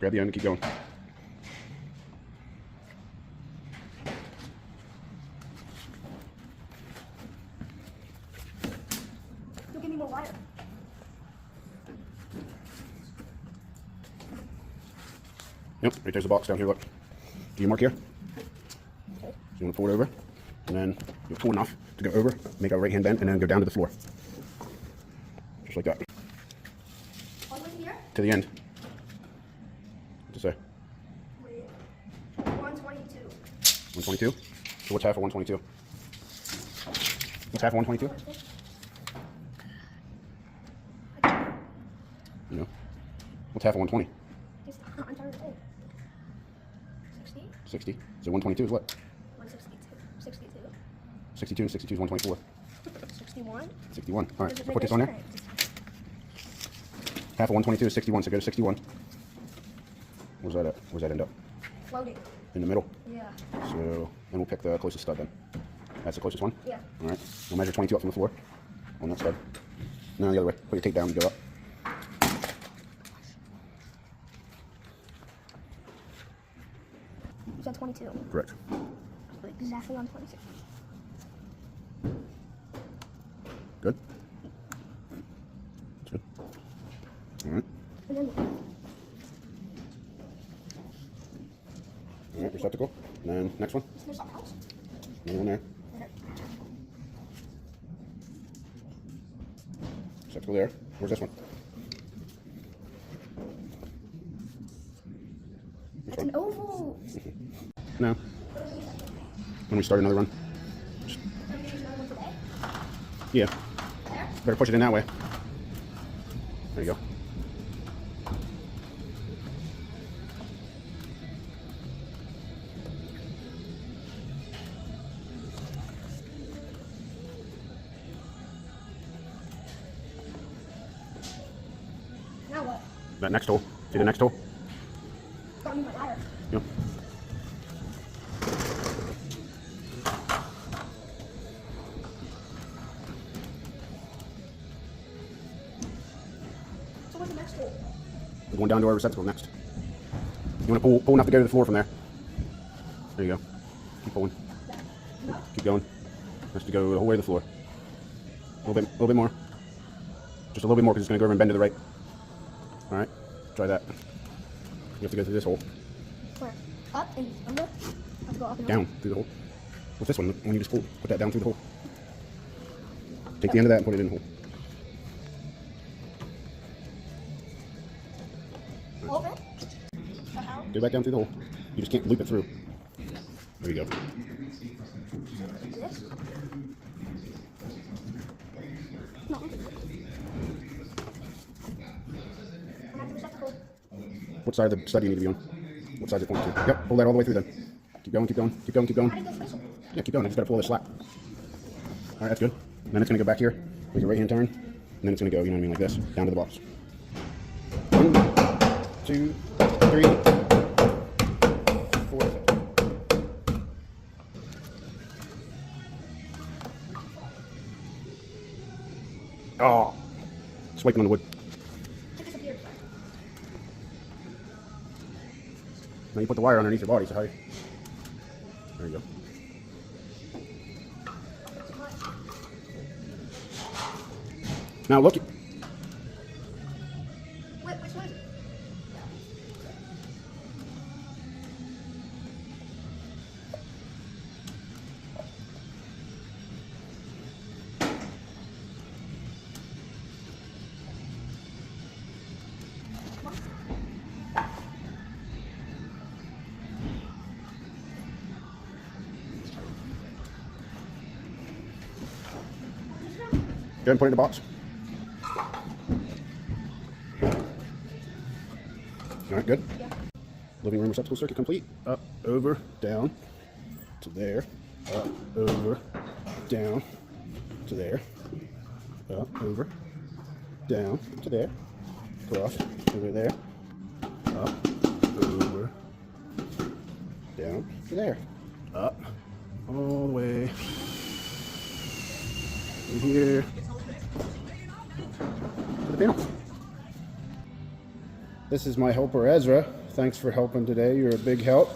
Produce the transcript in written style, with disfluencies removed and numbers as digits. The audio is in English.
grab the end and keep going. You'll give me more wire. Yep, right there's the box down here, look. Do you mark here? So you want to pull it over, and then you'll pull enough to go over, make a right hand bend, and then go down to the floor. Just like that. All the way here? To the end. What's it say? 122. 122? So what's half of 122? What's half of 122? You know? What's half of 120? I'm trying to think. 60? 60. So 122 is what? 162. 62. 62 and 62 is 124. 61? 61. All right, so put this on there. Half of 122 is 61, so go to 61. Where's that at? Where's that end up? Floating. In the middle? Yeah. So then we'll pick the closest stud then. That's the closest one? Yeah. All right. We'll measure 22 up from the floor on that stud. No, the other way. Put your tape down and go up. Is that 22? Correct. Exactly on 22. Good? That's good. All right. And then All right, receptacle. And then next one. there's something else. Another one there. Okay. Receptacle there. Where's this one? That's an oval. No. When we start another run. Yeah. Better push it in that way. There you go. Now what? That next hole. See the next hole? Got me my wire. Yep. So what's the next hole? We're going down to our receptacle next. You want to pull enough to go to the floor from there. There you go. Keep pulling. Keep going. Has to go the whole way to the floor. A little bit more. Just a little bit more because it's going to go over and bend to the right. All right. Try that. You have to go through this hole. Where? Up and under? I have to go up and Down through the hole. With this one, when you just pull, put that down through the hole. Take the end of that and put it in the hole. over. How? Go back down through the hole. You just can't loop it through. There you go. This? No. What side of the stud do you need to be on? What side is it pointing to? Yep, pull that all the way through then. Keep going, keep going, keep going, keep going. Yeah, keep going. I just gotta pull this slack. Alright, that's good. And then it's gonna go back here, make a right hand turn, and then it's gonna go, you know what I mean, like this, down to the box. 1, 2, 3, 4. Oh, swiping on the wood. Now you put the wire underneath your body, so how you... There you go. Now look. Wait, which one? Go ahead and put it in the box. All right, good. Yeah. Living room receptacle circuit complete. Up, over, down, to there. Up, over, down, to there. Up, over, down, to there. Cross, over there. Up, over, down, to there. Up, all the way. In here. To the panel. This is my helper Ezra. Thanks for helping today. You're a big help.